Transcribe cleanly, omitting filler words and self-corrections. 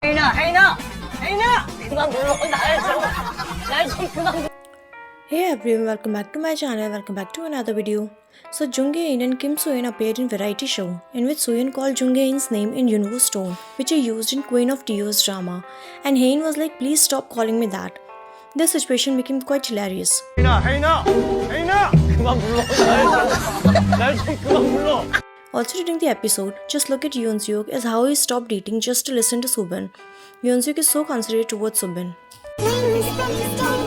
하인아! 그만 불러. 날 그만 불러. Hey everyone, welcome back to my channel, welcome back to another video. So Junghaein and Kimsoohyun appeared in variety show, in which Soohyun called Junghaein's name in universe tone, which he used in Queen of Tears drama, and haein was like, please stop calling me that. This situation became quite hilarious. 하인아! 그만 불러. 날 그만 불러. Also during the episode, just look at Yeonseok as how he stopped eating just to listen to Soobin. Yeonseok is so considerate towards Soobin. Please stop.